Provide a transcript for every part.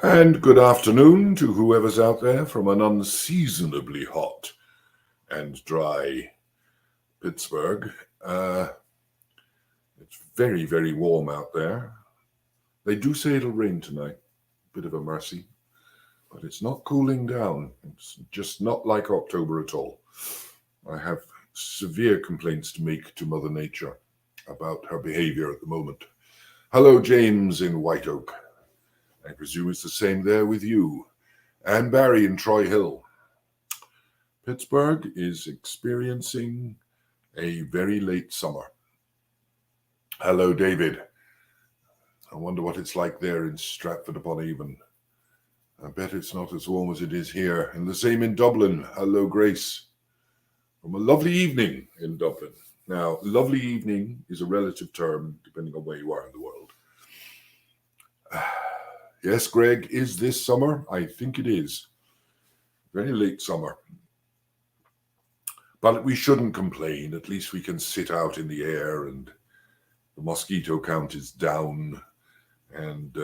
And good afternoon to whoever's out there from an unseasonably hot and dry Pittsburgh. It's very, very warm out there. They do say it'll rain tonight. Bit of a mercy. But it's not cooling down. It's just not like October at all. I have severe complaints to make to Mother Nature about her behavior at the moment. Hello, James in White Oak. I presume it's the same there with you. And Barry in Troy Hill. Pittsburgh is experiencing a very late summer. Hello, David. I wonder what it's like there in Stratford upon Avon. I bet it's not as warm as it is here. And the same in Dublin. Hello, Grace. From a lovely evening in Dublin. Now, lovely evening is a relative term depending on where you are in the world. Yes, Greg, is this summer? I think it is. Very late summer. But we shouldn't complain. At least we can sit out in the air and the mosquito count is down. And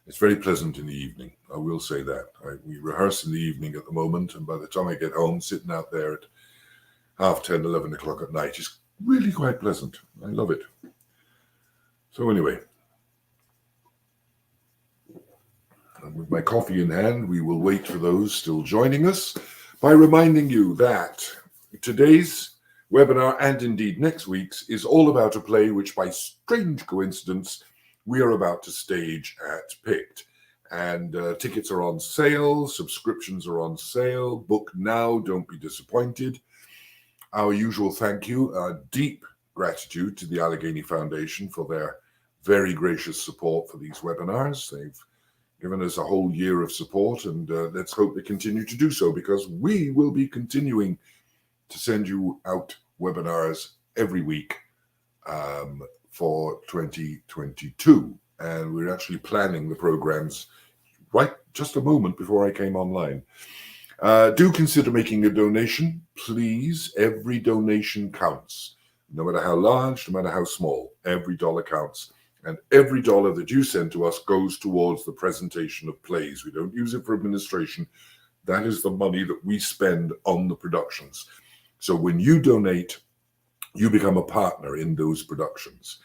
it's very pleasant in the evening. I will say that. We rehearse in the evening at the moment. And by the time I get home, sitting out there at 10:30, 11 o'clock at night is really quite pleasant. I love it. So anyway, with my coffee in hand, we will wait for those still joining us by reminding you that today's webinar, and indeed next week's, is all about a play which, by strange coincidence, we are about to stage at Pict. And tickets are on sale, subscriptions are on sale. Book now, don't be disappointed. Our usual thank you, deep gratitude to the Allegheny Foundation for their very gracious support for these webinars. They've given us a whole year of support, and let's hope they continue to do so, because we will be continuing to send you out webinars every week for 2022. And we're actually planning the programs right just a moment before I came online. Do consider making a donation, please. Every donation counts, no matter how large, no matter how small. Every dollar counts. And every dollar that you send to us goes towards the presentation of plays. We don't use it for administration. That is the money that we spend on the productions. So when you donate, you become a partner in those productions.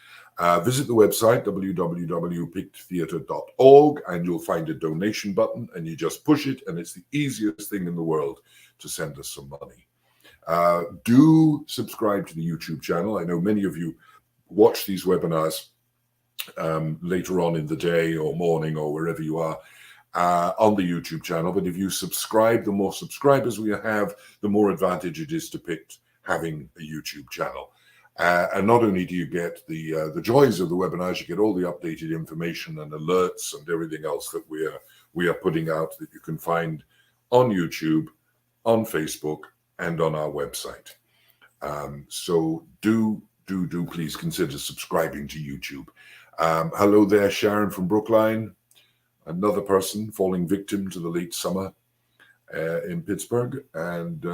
Visit the website, www.picttheatre.org, and you'll find a donation button, and you just push it, and it's the easiest thing in the world to send us some money. Do subscribe to the YouTube channel. I know many of you watch these webinars later on in the day or morning or wherever you are on the YouTube channel. But if you subscribe, the more subscribers we have, the more advantage it is to Pict having a YouTube channel. And not only do you get the joys of the webinars, you get all the updated information and alerts and everything else that we are putting out that you can find on YouTube, on Facebook, and on our website. So do please consider subscribing to YouTube. Hello there, Sharon from Brookline, another person falling victim to the late summer in Pittsburgh. And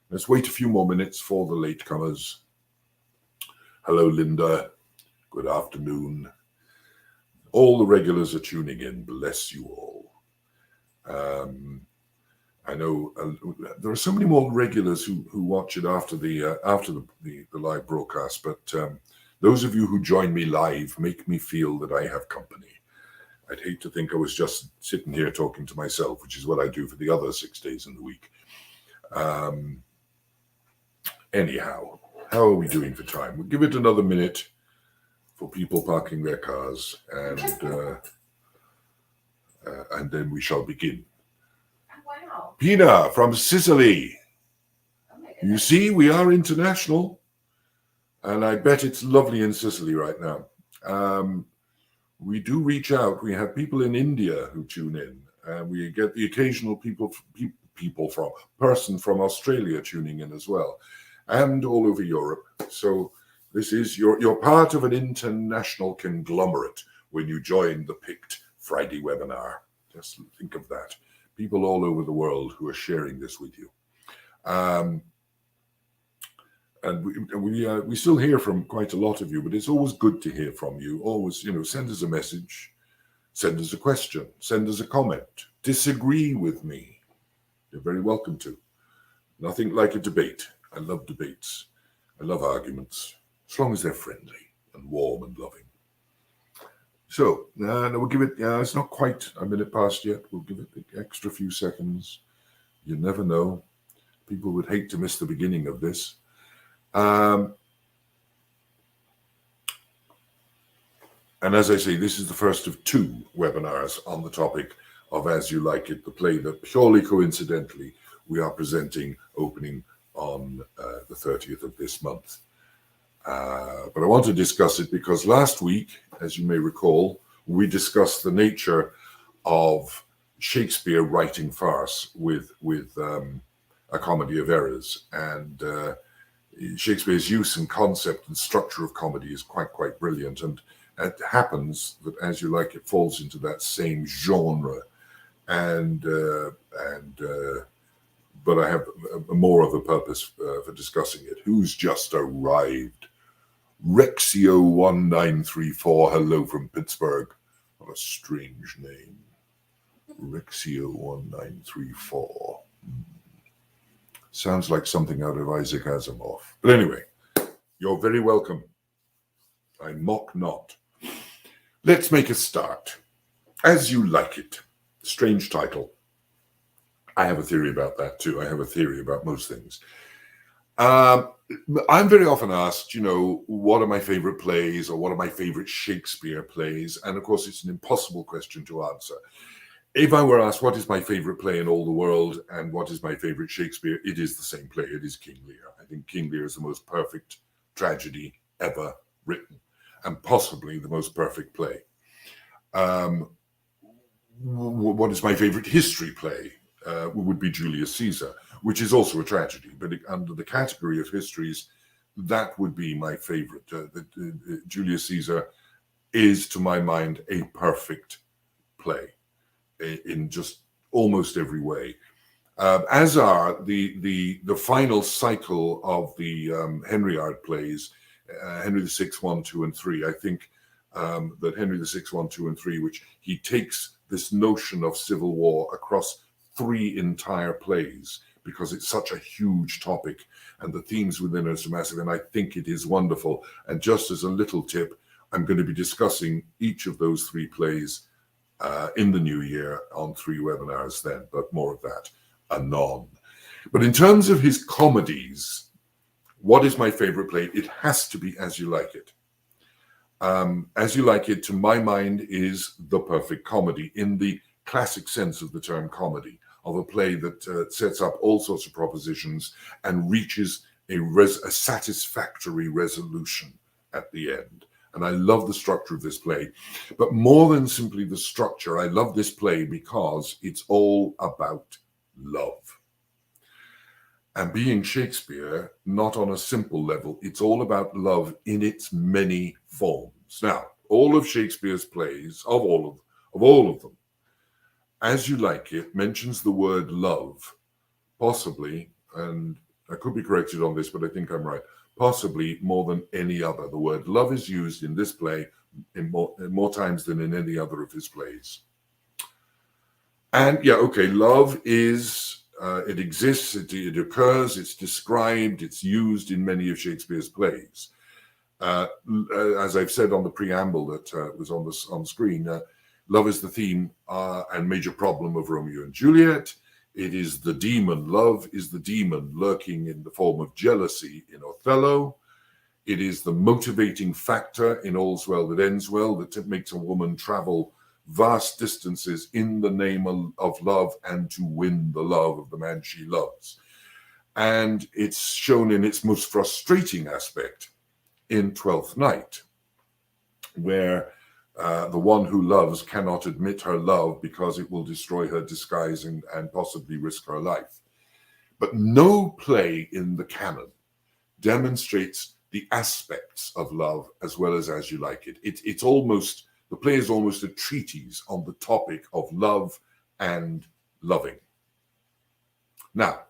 let's wait a few more minutes for the latecomers. Hello, Linda. Good afternoon. All the regulars are tuning in. Bless you all. I know there are so many more regulars who watch it after the live broadcast, but those of you who join me live make me feel that I have company. I'd hate to think I was just sitting here talking to myself, which is what I do for the other 6 days in the week. Anyhow, how are we doing for time? We'll give it another minute for people parking their cars, and then we shall begin. Wow. Pina from Sicily. You see, we are international, and I bet it's lovely in Sicily right now. We do reach out. We have people in India who tune in, and we get the occasional person from Australia tuning in as well, and all over Europe. So this is you're part of an international conglomerate when you join the Pict Friday webinar. Just think of that. People all over the world who are sharing this with you. And we still hear from quite a lot of you, but it's always good to hear from you. Always, send us a message. Send us a question, send us a comment, disagree with me. You're very welcome to. Nothing like a debate. I love debates. I love arguments, as long as they're friendly and warm and loving. So, we'll give it, it's not quite a minute past yet. We'll give it the extra few seconds. You never know. People would hate to miss the beginning of this. And as I say, this is the first of 2 webinars on the topic of As You Like It, the play that purely coincidentally we are presenting opening on the 30th of this month. But I want to discuss it because last week, as you may recall, we discussed the nature of Shakespeare writing farce with A Comedy of Errors, and Shakespeare's use and concept and structure of comedy is quite brilliant, and it happens that As You Like It falls into that same genre, but I have more of a purpose for discussing it. Who's just arrived? Rexio1934, hello from Pittsburgh. What a strange name. Rexio1934. Sounds like something out of Isaac Asimov. But anyway, you're very welcome. I mock not. Let's make a start. As You Like It. Strange title. I have a theory about that too. I have a theory about most things. I'm very often asked, what are my favorite plays or what are my favorite Shakespeare plays? And of course, it's an impossible question to answer. If I were asked what is my favorite play in all the world and what is my favorite Shakespeare, it is the same play. It is King Lear. I think King Lear is the most perfect tragedy ever written and possibly the most perfect play. What is my favorite history play? Would be Julius Caesar, which is also a tragedy, but under the category of histories, that would be my favorite. Julius Caesar is, to my mind, a perfect play in just almost every way. As are the final cycle of the Henriade plays, Henry VI, 1, 2, and 3. I think that Henry VI, 1, 2, and 3, which he takes this notion of civil war across 3 entire plays because it's such a huge topic and the themes within it are massive, and I think it is wonderful. And just as a little tip, I'm going to be discussing each of those 3 plays in the new year on 3 webinars then, but more of that anon. But in terms of his comedies, what is my favorite play? It has to be As You Like It. As You Like It, to my mind, is the perfect comedy in the classic sense of the term comedy, of a play that sets up all sorts of propositions and reaches a satisfactory resolution at the end. And I love the structure of this play. But more than simply the structure, I love this play because it's all about love. And being Shakespeare, not on a simple level, it's all about love in its many forms. Now, all of Shakespeare's plays, of all of them, As You Like It mentions the word love, possibly, and I could be corrected on this, but I think I'm right, possibly more than any other. The word love is used in this play in more times than in any other of his plays. And love is, it exists, it occurs, it's described, it's used in many of Shakespeare's plays. As I've said on the preamble that was on the screen, love is the theme and major problem of Romeo and Juliet. It is the demon. Love is the demon lurking in the form of jealousy in Othello. It is the motivating factor in All's Well That Ends Well that makes a woman travel vast distances in the name of love and to win the love of the man she loves. And it's shown in its most frustrating aspect in Twelfth Night, where the one who loves cannot admit her love because it will destroy her disguise and possibly risk her life. But no play in the canon demonstrates the aspects of love as well as You Like It. It's almost, the play is almost a treatise on the topic of love and loving. Now,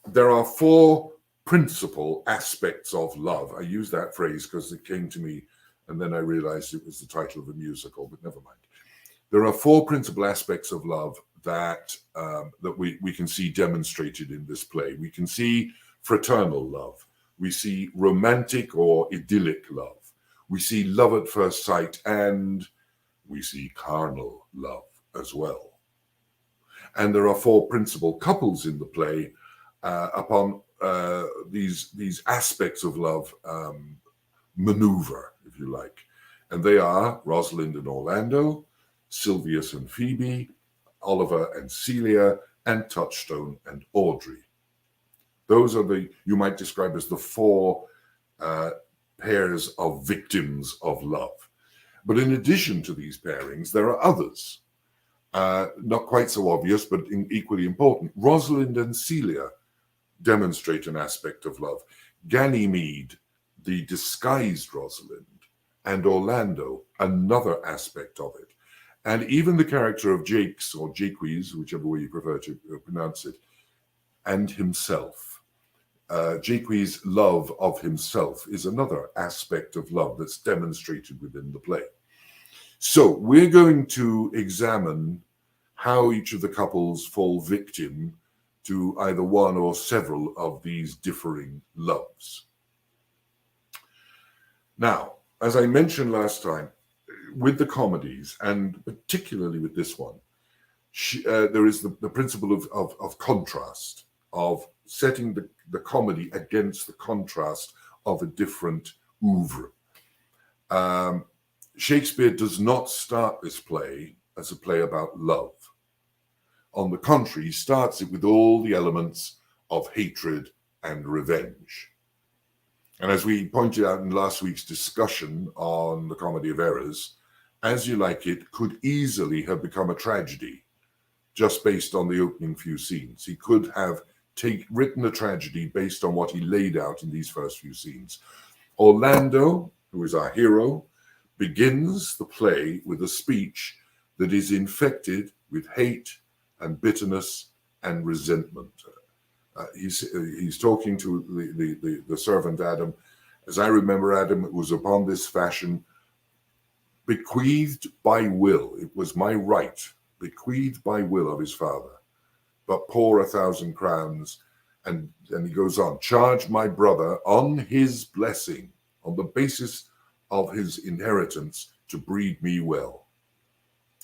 there are 4 principal aspects of love. I use that phrase because it came to me and then I realized it was the title of a musical, but never mind. There are four principal aspects of love that we can see demonstrated in this play. We can see fraternal love. We see romantic or idyllic love. We see love at first sight, and we see carnal love as well. And there are four principal couples in the play upon these aspects of love maneuver, if you like. And they are Rosalind and Orlando, Silvius and Phoebe, Oliver and Celia, and Touchstone and Audrey. Those are you might describe as the four pairs of victims of love. But in addition to these pairings, there are others, not quite so obvious, but equally important. Rosalind and Celia demonstrate an aspect of love. Ganymede, the disguised Rosalind, and Orlando, another aspect of it. And even the character of Jakes, or Jaques, whichever way you prefer to pronounce it, and himself. Jaques' love of himself is another aspect of love that's demonstrated within the play. So we're going to examine how each of the couples fall victim to either one or several of these differing loves. Now, as I mentioned last time, with the comedies, and particularly with this one, there is the principle of contrast, of setting the comedy against the contrast of a different oeuvre. Shakespeare does not start this play as a play about love. On the contrary, he starts it with all the elements of hatred and revenge. And as we pointed out in last week's discussion on the Comedy of Errors, As You Like It could easily have become a tragedy just based on the opening few scenes. He could have written a tragedy based on what he laid out in these first few scenes. Orlando, who is our hero, begins the play with a speech that is infected with hate and bitterness and resentment. He's talking to the servant Adam. As I remember, Adam, it was upon this fashion, bequeathed by will, it was my right, bequeathed by will of his father, but poor 1,000 crowns. And he goes on, charge my brother on his blessing, on the basis of his inheritance, to breed me well.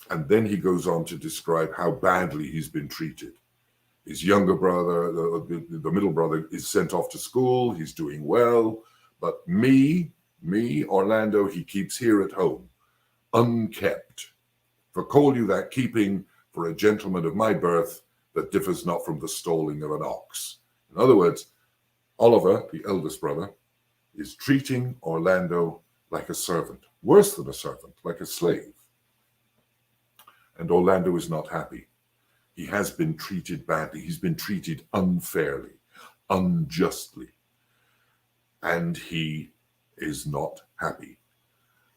And then he goes on to describe how badly he's been treated. His younger brother, the middle brother, is sent off to school. He's doing well. But me, Orlando, he keeps here at home, unkept. For call you that keeping for a gentleman of my birth that differs not from the stalling of an ox. In other words, Oliver, the eldest brother, is treating Orlando like a servant, worse than a servant, like a slave. And Orlando is not happy. He has been treated badly. He's been treated unfairly, unjustly. And he is not happy.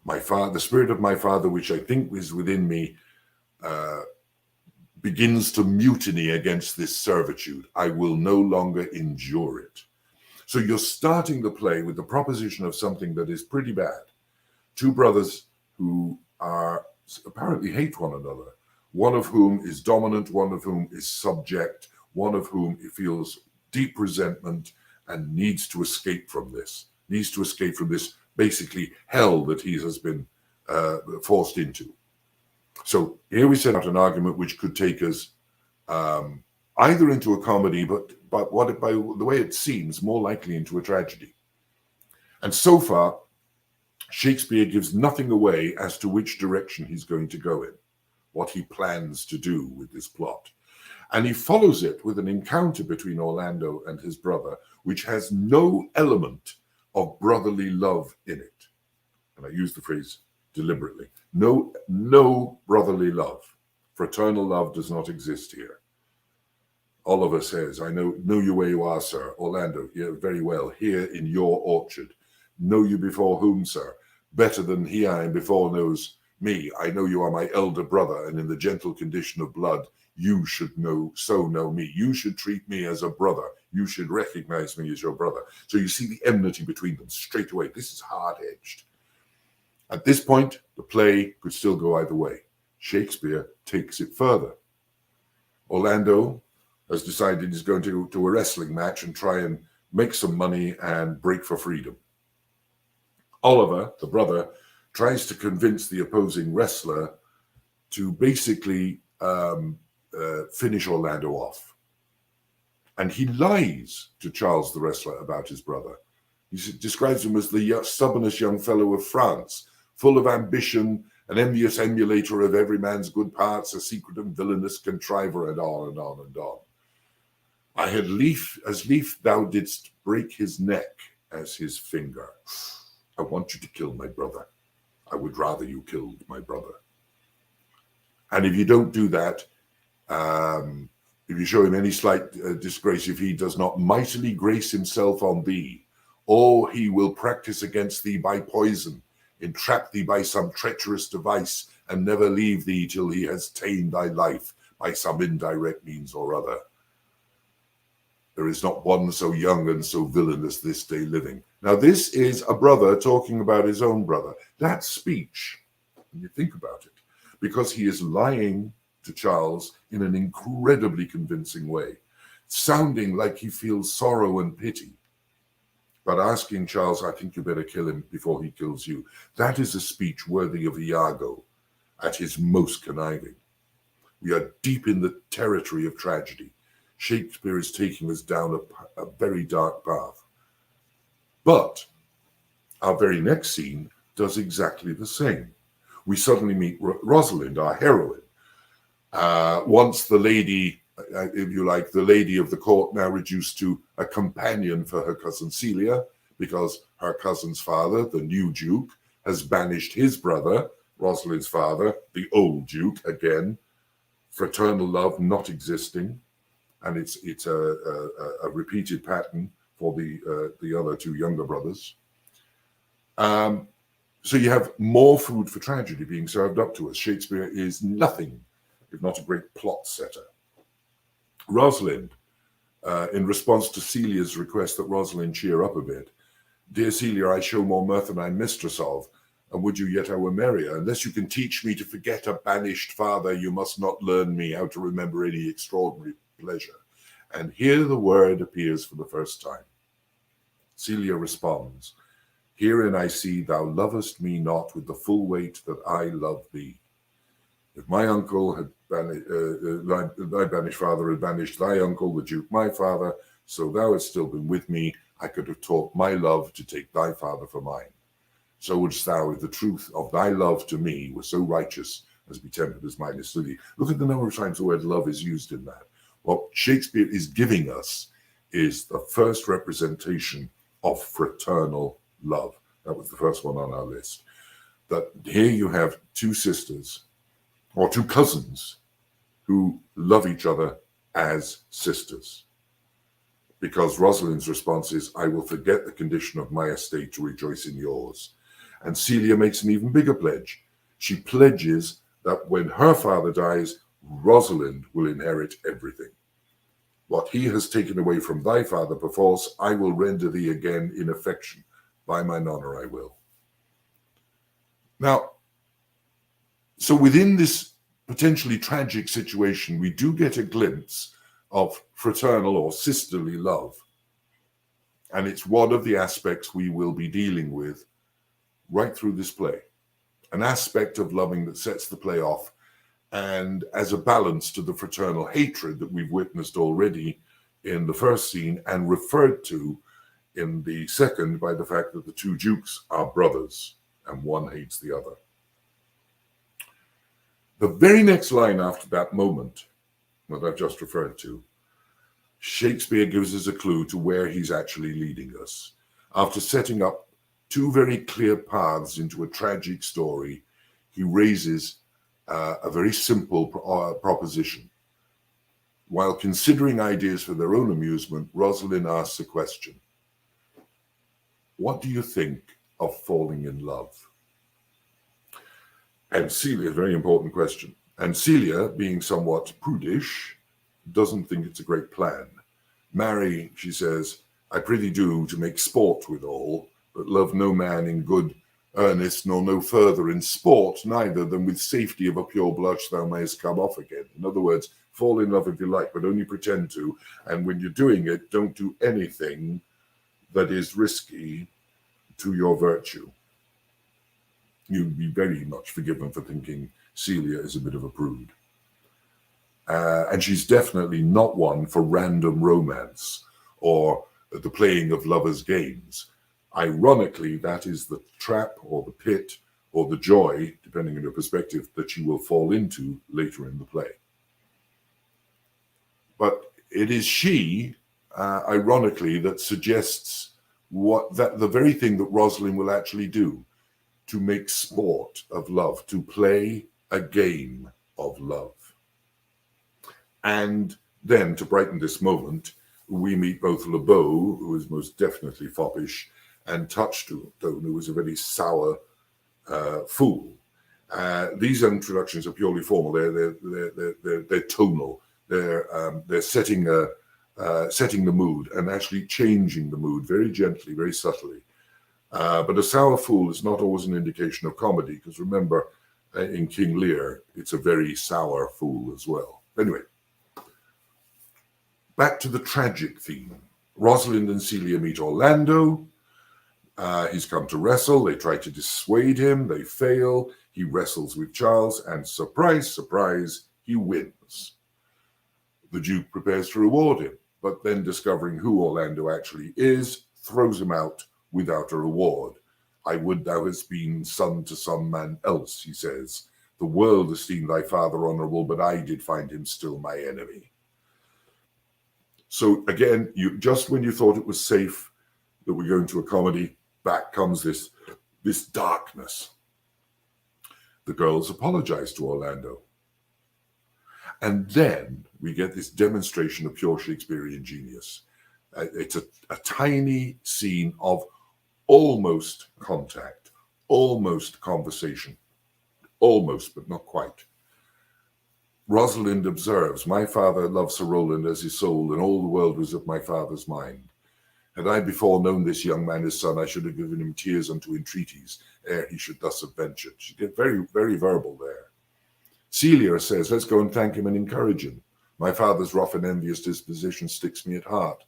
The spirit of my father, which I think is within me, begins to mutiny against this servitude. I will no longer endure it. So you're starting the play with the proposition of something that is pretty bad. Two brothers who apparently hate one another, one of whom is dominant, one of whom is subject, one of whom feels deep resentment and needs to escape from this basically hell that he has been forced into. So here we set out an argument which could take us either into a comedy, but by the way it seems, more likely into a tragedy. And so far, Shakespeare gives nothing away as to which direction he's going to go in, what he plans to do with this plot. And he follows it with an encounter between Orlando and his brother, which has no element of brotherly love in it. And I use the phrase deliberately. No brotherly love. Fraternal love does not exist here. Oliver says, I know you where you are, sir. Orlando, yeah, very well, here in your orchard. Know you before whom, sir? Better than he I am before knows me. I know you are my elder brother, and in the gentle condition of blood, you should know me. You should treat me as a brother. You should recognize me as your brother. So you see the enmity between them straight away. This is hard-edged. At this point, the play could still go either way. Shakespeare takes it further. Orlando has decided he's going to a wrestling match and try and make some money and break for freedom. Oliver, the brother, tries to convince the opposing wrestler to basically finish Orlando off. And he lies to Charles the wrestler about his brother. He describes him as the stubbornest young fellow of France, full of ambition, an envious emulator of every man's good parts, a secret and villainous contriver, and on and on and on. I had as lief thou didst break his neck as his finger. I want you to kill my brother. I would rather you killed my brother. And if you don't do that, if you show him any slight disgrace, if he does not mightily grace himself on thee, or he will practice against thee by poison, entrap thee by some treacherous device, and never leave thee till he has ta'en thy life by some indirect means or other. There is not one so young and so villainous this day living. Now this is a brother talking about his own brother. That's speech, when you think about it, because he is lying to Charles in an incredibly convincing way, sounding like he feels sorrow and pity, but asking Charles, I think you better kill him before he kills you. That is a speech worthy of Iago at his most conniving. We are deep in the territory of tragedy. Shakespeare is taking us down a very dark path. But our very next scene does exactly the same. We suddenly meet Rosalind, our heroine. Once the lady, if you like, the lady of the court, now reduced to a companion for her cousin Celia, because her cousin's father, the new Duke, has banished his brother, Rosalind's father, the old Duke, again, fraternal love not existing, and it's a repeated pattern for the other two younger brothers. So you have more food for tragedy being served up to us. Shakespeare is nothing if not a great plot setter. Rosalind, in response to Celia's request that Rosalind cheer up a bit, dear Celia, I show more mirth than I'm mistress of, and would you yet I were merrier. Unless you can teach me to forget a banished father, you must not learn me how to remember any extraordinary pleasure. And here the word appears for the first time. Celia responds, herein I see thou lovest me not with the full weight that I love thee. If my uncle had thy banished father had banished thy uncle, the Duke, my father, so thou hadst still been with me, I could have taught my love to take thy father for mine. So wouldst thou, if the truth of thy love to me was so righteous as be tempered as mine is to thee. Look at the number of times the word love is used in that. What Shakespeare is giving us is the first representation of fraternal love. That was the first one on our list. That here you have two sisters, or two cousins, who love each other as sisters. Because Rosalind's response is, I will forget the condition of my estate to rejoice in yours. And Celia makes an even bigger pledge. She pledges that when her father dies, Rosalind will inherit everything. What he has taken away from thy father perforce, I will render thee again in affection. By mine honor I will. Now, so within this potentially tragic situation, we do get a glimpse of fraternal or sisterly love. And it's one of the aspects we will be dealing with right through this play. An aspect of loving that sets the play off, and as a balance to the fraternal hatred that we've witnessed already in the first scene and referred to in the second by the fact that the two dukes are brothers and one hates the other. The very next line after that moment that I've just referred to, Shakespeare gives us a clue to where he's actually leading us. After setting up two very clear paths into a tragic story, he raises a very simple proposition. While considering ideas for their own amusement, Rosalind asks a question. What do you think of falling in love? And Celia, very important question. And Celia, being somewhat prudish, doesn't think it's a great plan. Marry, she says, I prithee do to make sport withal, but love no man in good Ernest, nor no further in sport, neither than with safety of a pure blush thou mayest come off again. In other words, fall in love if you like, but only pretend to. And when you're doing it, don't do anything that is risky to your virtue. You'd be very much forgiven for thinking Celia is a bit of a prude. And she's definitely not one for random romance or the playing of lovers' games. Ironically, that is the trap or the pit or the joy, depending on your perspective, that you will fall into later in the play. But it is she, ironically, that suggests the very thing that Rosalind will actually do, to make sport of love, to play a game of love. And then, to brighten this moment, we meet both Le Beau, who is most definitely foppish, and Touchstone, who is a very sour fool. These introductions are purely formal. They're tonal. They're setting the mood and actually changing the mood very gently, very subtly. But a sour fool is not always an indication of comedy, because remember, in King Lear, it's a very sour fool as well. Anyway, back to the tragic theme. Rosalind and Celia meet Orlando. He's come to wrestle. They try to dissuade him. They fail. He wrestles with Charles, and surprise, surprise, he wins. The Duke prepares to reward him, but then discovering who Orlando actually is, throws him out without a reward. I would thou hadst been son to some man else, he says. The world esteemed thy father honorable, but I did find him still my enemy. So again, just when you thought it was safe that we're going to a comedy, back comes this darkness. The girls apologize to Orlando. And then we get this demonstration of pure Shakespearean genius. It's a tiny scene of almost contact, almost conversation, almost, but not quite. Rosalind observes, my father loved Sir Roland as his soul, and all the world was of my father's mind. Had I before known this young man his son, I should have given him tears unto entreaties, ere he should thus have ventured. She get very, very verbal there. Celia says, let's go and thank him and encourage him. My father's rough and envious disposition sticks me at heart.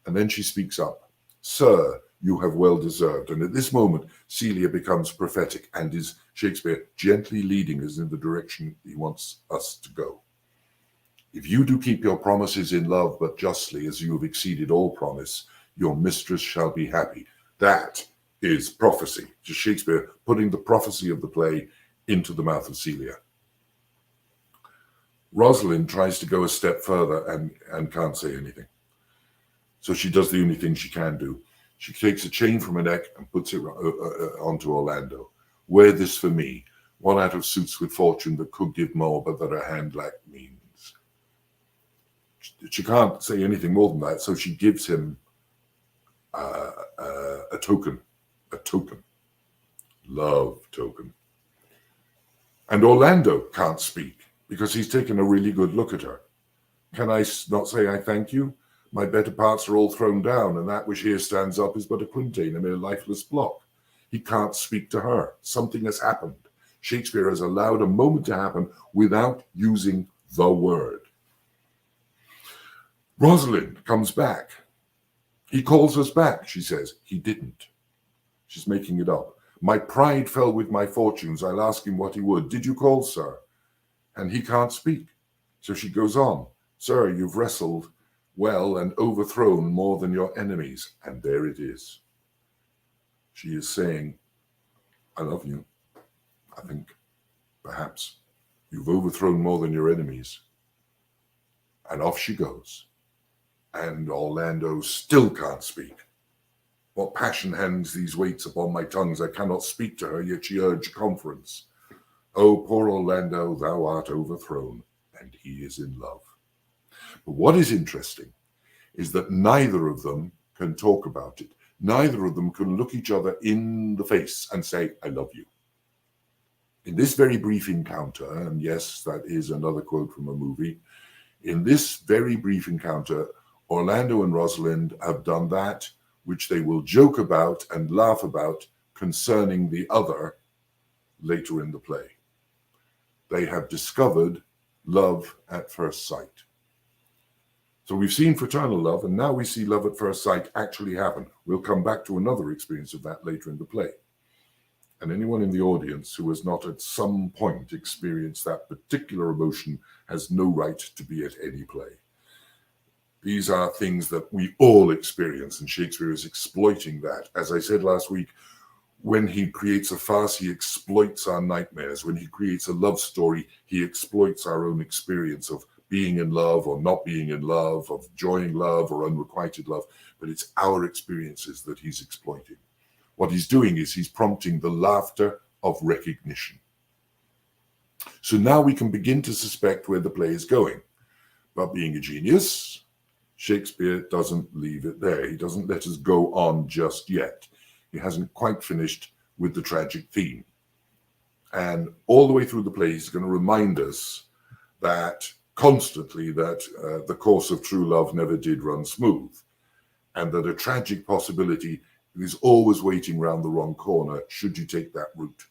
And then she speaks up. Sir, you have well deserved. And at this moment, Celia becomes prophetic and is Shakespeare gently leading us in the direction he wants us to go. If you do keep your promises in love, but justly, as you have exceeded all promise, your mistress shall be happy. That is prophecy. Just Shakespeare putting the prophecy of the play into the mouth of Celia. Rosalind tries to go a step further and can't say anything. So she does the only thing she can do. She takes a chain from her neck and puts it onto Orlando. Wear this for me, one out of suits with fortune that could give more, but that her hand lacked means. She can't say anything more than that, so she gives him a token, love token. And Orlando can't speak because he's taken a really good look at her. Can I not say I thank you? My better parts are all thrown down, and that which here stands up is but a quintain, a mere lifeless block. He can't speak to her. Something has happened. Shakespeare has allowed a moment to happen without using the word. Rosalind comes back. He calls us back, she says. He didn't. She's making it up. My pride fell with my fortunes. I'll ask him what he would. Did you call, sir? And he can't speak. So she goes on. Sir, you've wrestled well and overthrown more than your enemies. And there it is. She is saying, I love you. I think perhaps you've overthrown more than your enemies. And off she goes. And Orlando still can't speak. What passion hangs these weights upon my tongues? I cannot speak to her, yet she urged conference. Oh, poor Orlando, thou art overthrown, and he is in love. But what is interesting is that neither of them can talk about it. Neither of them can look each other in the face and say, I love you. In this very brief encounter, and yes, that is another quote from a movie, in this very brief encounter, Orlando and Rosalind have done that which they will joke about and laugh about concerning the other later in the play. They have discovered love at first sight. So we've seen fraternal love, and now we see love at first sight actually happen. We'll come back to another experience of that later in the play. And anyone in the audience who has not at some point experienced that particular emotion has no right to be at any play. These are things that we all experience, and Shakespeare is exploiting that. As I said last week, when he creates a farce, he exploits our nightmares. When he creates a love story, he exploits our own experience of being in love or not being in love, of enjoying love or unrequited love. But it's our experiences that he's exploiting. What he's doing is he's prompting the laughter of recognition. So now we can begin to suspect where the play is going. But being a genius, Shakespeare doesn't leave it there. He doesn't let us go on just yet. He hasn't quite finished with the tragic theme. And all the way through the play, he's going to remind us that constantly that the course of true love never did run smooth, and that a tragic possibility is always waiting round the wrong corner should you take that route.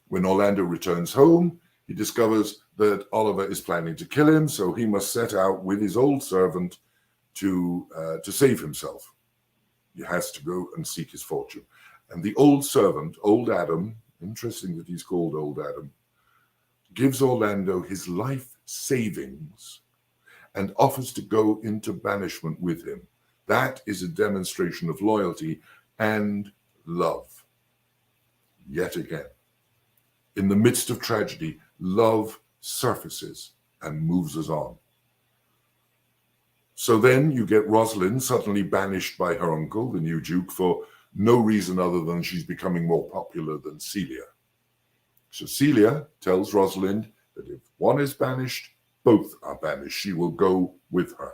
When Orlando returns home, he discovers that Oliver is planning to kill him, so he must set out with his old servant to save himself. He has to go and seek his fortune. And the old servant, old Adam, interesting that he's called old Adam, gives Orlando his life savings and offers to go into banishment with him. That is a demonstration of loyalty and love. Yet again, in the midst of tragedy, love surfaces and moves us on. So then you get Rosalind suddenly banished by her uncle, the new Duke, for no reason other than she's becoming more popular than Celia. So Celia tells Rosalind that if one is banished, both are banished. She will go with her.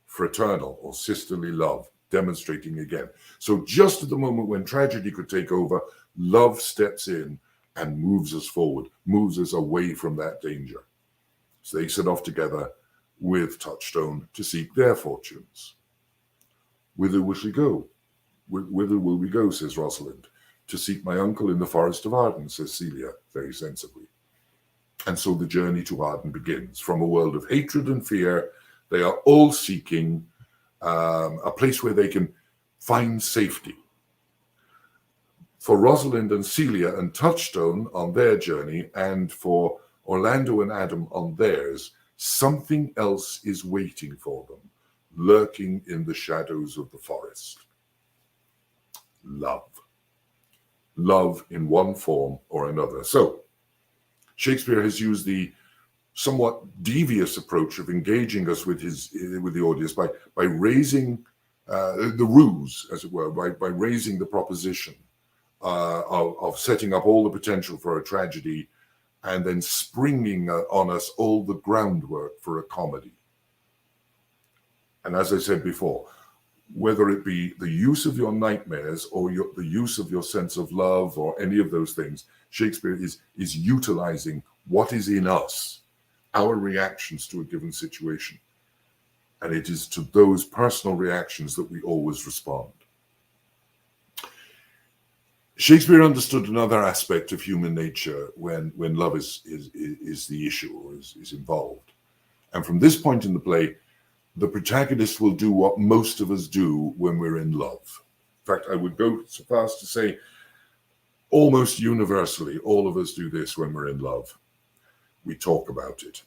Fraternal or sisterly love, demonstrating again. So just at the moment when tragedy could take over, love steps in and moves us forward, moves us away from that danger. So they set off together with Touchstone to seek their fortunes. Whither will she go? Whither will we go, says Rosalind. To seek my uncle in the Forest of Arden, says Celia, very sensibly. And so the journey to Arden begins. From a world of hatred and fear, they are all seeking a place where they can find safety. For Rosalind and Celia and Touchstone on their journey, and for Orlando and Adam on theirs, something else is waiting for them, lurking in the shadows of the forest. Love. Love in one form or another. So, Shakespeare has used the somewhat devious approach of engaging us with the audience by raising the ruse, as it were, by raising the proposition of setting up all the potential for a tragedy and then springing on us all the groundwork for a comedy. And as I said before, whether it be the use of your nightmares or the use of your sense of love or any of those things, Shakespeare is utilizing what is in us, our reactions to a given situation. And it is to those personal reactions that we always respond. Shakespeare understood another aspect of human nature when love is the issue or is involved. And from this point in the play, the protagonist will do what most of us do when we're in love. In fact, I would go so far as to say almost universally, all of us do this when we're in love. We talk about it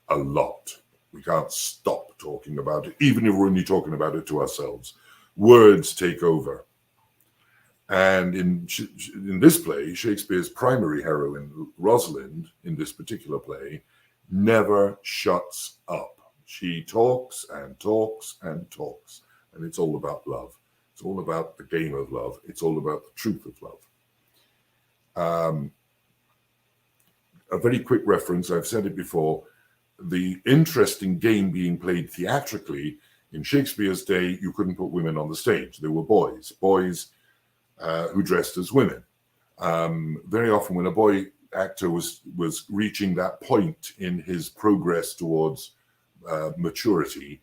a lot. We can't stop talking about it, even if we're only talking about it to ourselves. Words take over. And in this play, Shakespeare's primary heroine, Rosalind, in this particular play, never shuts up. She talks and talks and talks, and it's all about love. It's all about the game of love. It's all about the truth of love. A very quick reference, I've said it before, the interesting game being played theatrically, in Shakespeare's day, you couldn't put women on the stage. They were boys who dressed as women. Very often when a boy actor was reaching that point in his progress towards maturity,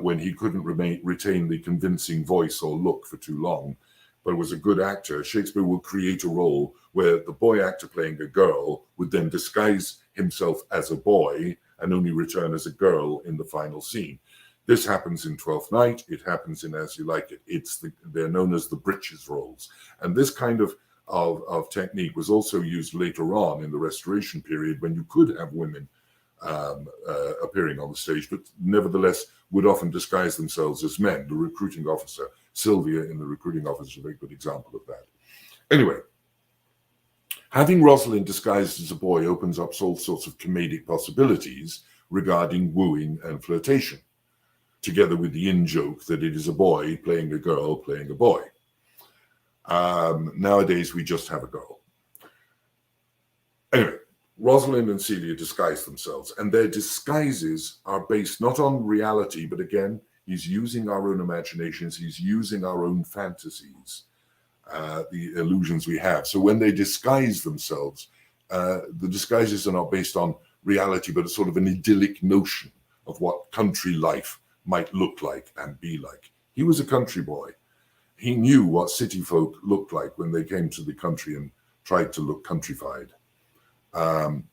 when he couldn't retain the convincing voice or look for too long, but was a good actor, Shakespeare will create a role where the boy actor playing a girl would then disguise himself as a boy and only return as a girl in the final scene. This happens in Twelfth Night. It happens in As You Like It. They're known as the breeches roles. And this kind of technique was also used later on in the Restoration period, when you could have women appearing on the stage, but nevertheless would often disguise themselves as men. The recruiting officer, Sylvia in The Recruiting Officer, is a very good example of that. Anyway, having Rosalind disguised as a boy opens up all sorts of comedic possibilities regarding wooing and flirtation, together with the in-joke that it is a boy playing a girl playing a boy. Nowadays, we just have a girl. Anyway, Rosalind and Celia disguise themselves, and their disguises are based not on reality, but again, he's using our own imaginations, he's using our own fantasies, the illusions we have. So when they disguise themselves, the disguises are not based on reality, but a sort of an idyllic notion of what country life might look like and be like. He was a country boy. He knew what city folk looked like when they came to the country and tried to look countrified. But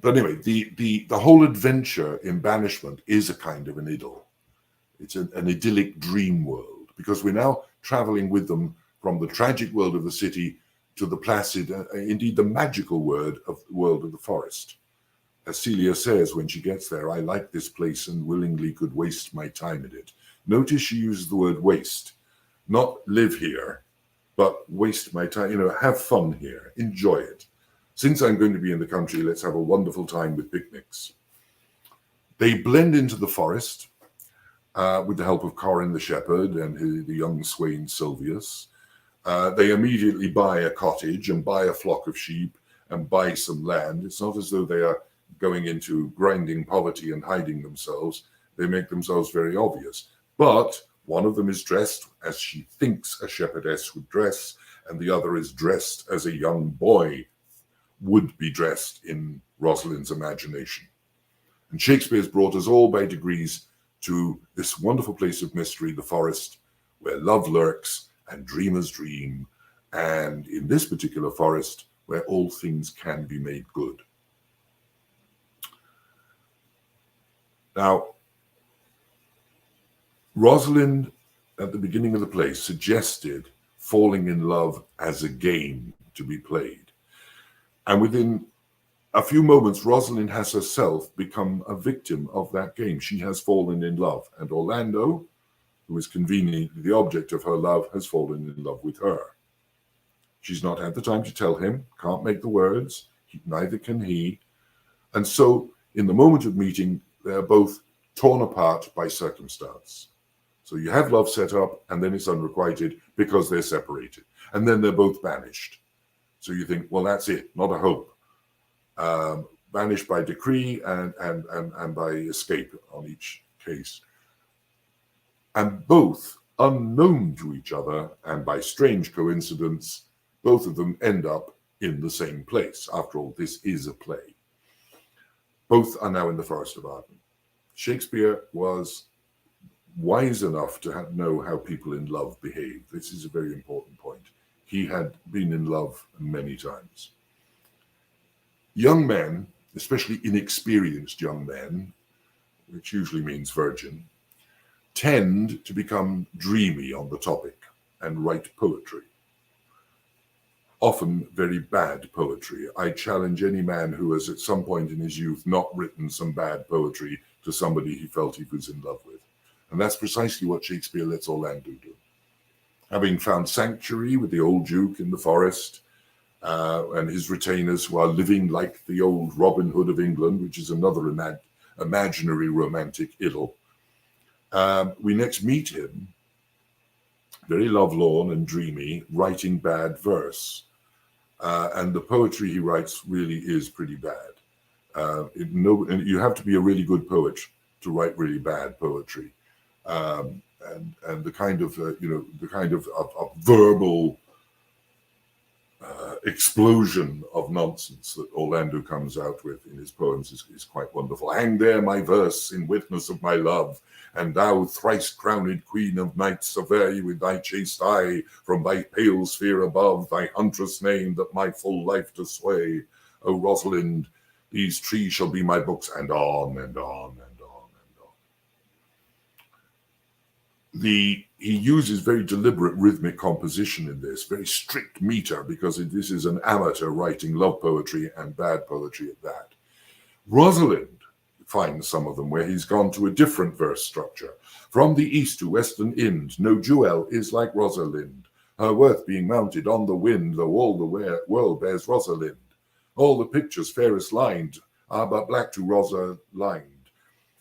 anyway, the whole adventure in Banishment is a kind of an idyll. It's an idyllic dream world, because we're now traveling with them from the tragic world of the city to the placid, indeed the magical world of the forest. As Celia says when she gets there, I like this place and willingly could waste my time in it. Notice she uses the word waste, not live here, but waste my time, have fun here, enjoy it. Since I'm going to be in the country, let's have a wonderful time with picnics. They blend into the forest with the help of Corin the shepherd and the young swain Silvius. They immediately buy a cottage and buy a flock of sheep and buy some land. It's not as though they are going into grinding poverty and hiding themselves. They make themselves very obvious. But one of them is dressed as she thinks a shepherdess would dress, and the other is dressed as a young boy would be dressed in Rosalind's imagination. And Shakespeare's brought us all by degrees to this wonderful place of mystery, the forest, where love lurks and dreamers dream, and in this particular forest, where all things can be made good. Now, Rosalind, at the beginning of the play, suggested falling in love as a game to be played. And within a few moments, Rosalind has herself become a victim of that game. She has fallen in love, and Orlando, who is conveniently the object of her love, has fallen in love with her. She's not had the time to tell him, can't make the words, neither can he. And so, in the moment of meeting, they're both torn apart by circumstance. So you have love set up, and then it's unrequited because they're separated. And then they're both banished. So you think, well, that's it, not a hope. Banished by decree and by escape on each case. And both, unknown to each other, and by strange coincidence, both of them end up in the same place. After all, this is a play. Both are now in the Forest of Arden. Shakespeare was wise enough to know how people in love behave. This is a very important point. He had been in love many times. Young men, especially inexperienced young men, which usually means virgin, tend to become dreamy on the topic and write poetry. Often very bad poetry. I challenge any man who has at some point in his youth not written some bad poetry to somebody he felt he was in love with. And that's precisely what Shakespeare lets Orlando do. Having found sanctuary with the old Duke in the forest, and his retainers who are living like the old Robin Hood of England, which is another imaginary romantic idyll, we next meet him, very lovelorn and dreamy, writing bad verse. And the poetry he writes really is pretty bad. And you have to be a really good poet to write really bad poetry. And the kind of verbal explosion of nonsense that Orlando comes out with in his poems is quite wonderful. Hang there my verse in witness of my love, and thou thrice crowned queen of nights, survey with thy chaste eye from thy pale sphere above thy huntress name that my full life to sway. O Rosalind, these trees shall be my books, and on and on and on and on. He uses very deliberate rhythmic composition in this, very strict meter, because this is an amateur writing love poetry and bad poetry at that. Rosalind finds some of them where he's gone to a different verse structure. From the east to western Ind, no jewel is like Rosalind, her worth being mounted on the wind, though all the world bears Rosalind. All the pictures fairest lined are but black to Rosalind.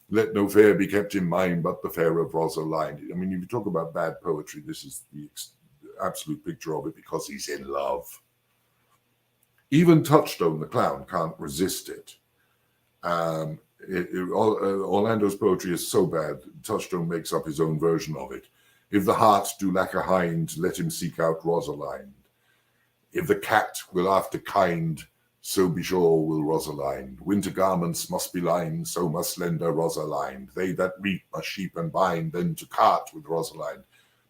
Let no fair be kept in mind but the fair of Rosalind. I mean, if you talk about bad poetry, this is the absolute picture of it, because he's in love. Even Touchstone the clown can't resist it. Orlando's poetry is so bad, Touchstone makes up his own version of it. If the hart do lack a hind, let him seek out Rosalind. If the cat will after kind, so be sure will Rosalind. Winter garments must be lined, so must slender Rosalind. They that reap must sheep and bind, then to cart with Rosalind.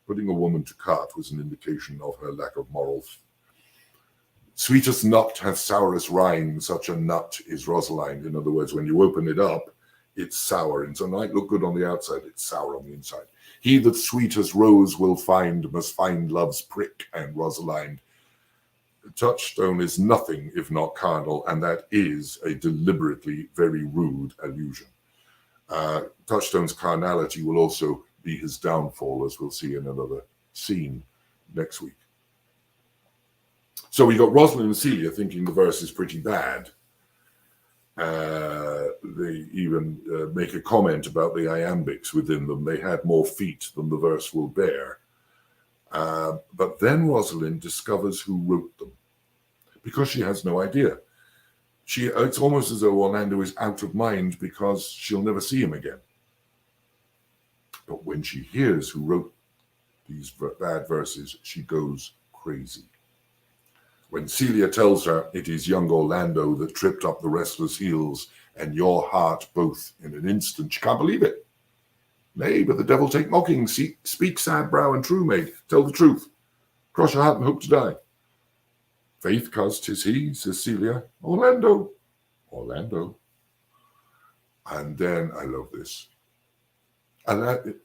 Putting a woman to cart was an indication of her lack of morals. Sweetest nut hath sourest rind, such a nut is Rosalind. In other words, when you open it up, it's sour. And so it might look good on the outside, it's sour on the inside. He that sweetest rose will find, must find love's prick and Rosalind. Touchstone is nothing if not carnal, and that is a deliberately very rude allusion. Touchstone's carnality will also be his downfall, as we'll see in another scene next week. So we got Rosalind and Celia thinking the verse is pretty bad. They even make a comment about the iambics within them. They had more feet than the verse will bear. But then Rosalind discovers who wrote them, because she has no idea. It's almost as though Orlando is out of mind because she'll never see him again. But when she hears who wrote these bad verses, she goes crazy. When Celia tells her it is young Orlando that tripped up the restless heels and your heart both in an instant, she can't believe it. Nay, but the devil take mocking. Speak, sad brow and true maid. Tell the truth. Cross your heart and hope to die. Faith, cuz 'tis he, says Celia. Orlando. And then I love this. And that,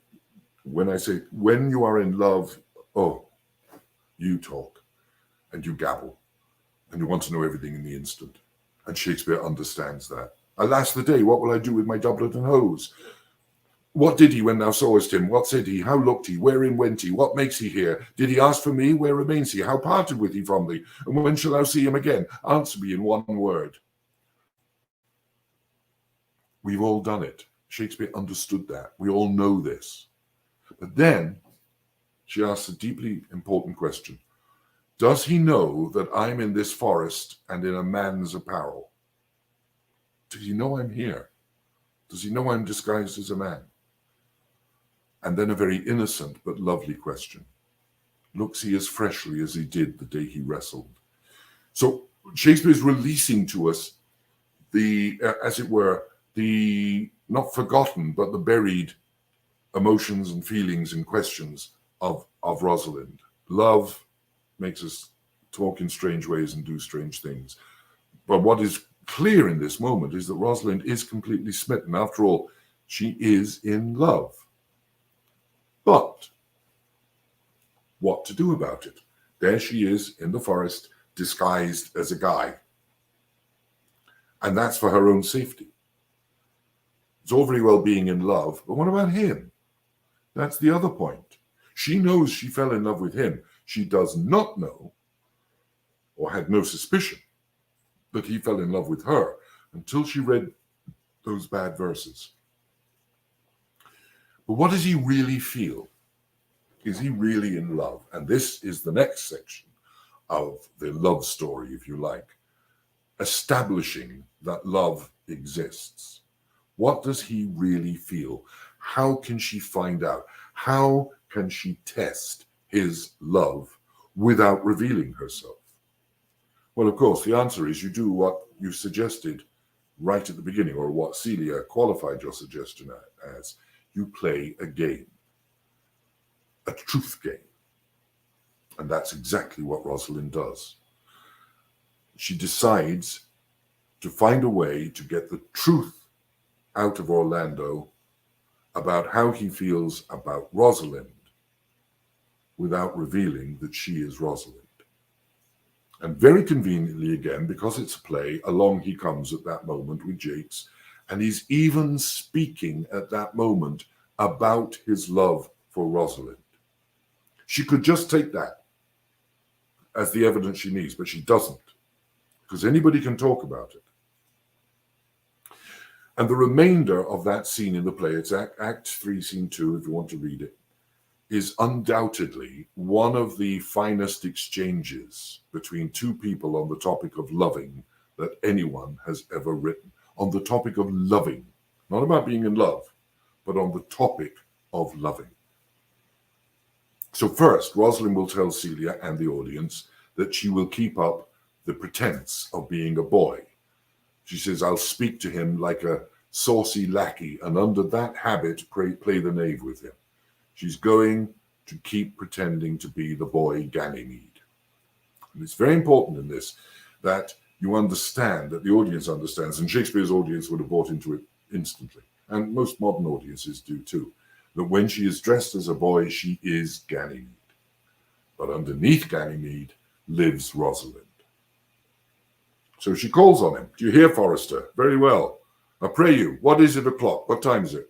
when I say, when you are in love, you talk and you gabble and you want to know everything in the instant. And Shakespeare understands that. Alas the day, what will I do with my doublet and hose? What did he when thou sawest him? What said he? How looked he? Wherein went he? What makes he here? Did he ask for me? Where remains he? How parted with he from thee? And when shall thou see him again? Answer me in one word. We've all done it. Shakespeare understood that. We all know this. But then she asks a deeply important question. Does he know that I'm in this forest and in a man's apparel? Does he know I'm here? Does he know I'm disguised as a man? And then a very innocent but lovely question. Looks he as freshly as he did the day he wrestled? So Shakespeare is releasing to us the, as it were, the not forgotten, but the buried emotions and feelings and questions of Rosalind. Love makes us talk in strange ways and do strange things. But what is clear in this moment is that Rosalind is completely smitten. After all, she is in love. But what to do about it? There she is in the forest, disguised as a guy. And that's for her own safety. It's all very well being in love, but what about him? That's the other point. She knows she fell in love with him. She does not know, or had no suspicion, that he fell in love with her until she read those bad verses. But what does he really feel? Is he really in love? And this is the next section of the love story, if you like, establishing that love exists. What does he really feel? How can she find out? How can she test his love without revealing herself? Well, of course, the answer is you do what you suggested right at the beginning, or what Celia qualified your suggestion as. You play a game, a truth game. And that's exactly what Rosalind does. She decides to find a way to get the truth out of Orlando about how he feels about Rosalind without revealing that she is Rosalind. And very conveniently, again, because it's a play, along he comes at that moment with Jakes, and he's even speaking at that moment about his love for Rosalind. She could just take that as the evidence she needs, but she doesn't, because anybody can talk about it. And the remainder of that scene in the play, it's Act 3, Scene 2, if you want to read it, is undoubtedly one of the finest exchanges between two people on the topic of loving that anyone has ever written. On the topic of loving, not about being in love, but on the topic of loving. So first, Rosalind will tell Celia and the audience that she will keep up the pretense of being a boy. She says, I'll speak to him like a saucy lackey, and under that habit, play the knave with him. She's going to keep pretending to be the boy Ganymede. And it's very important in this that you understand, that the audience understands, and Shakespeare's audience would have bought into it instantly, and most modern audiences do too, that when she is dressed as a boy, she is Ganymede. But underneath Ganymede lives Rosalind. So she calls on him. Do you hear, Forrester? Very well. I pray you, what is it o'clock? What time is it?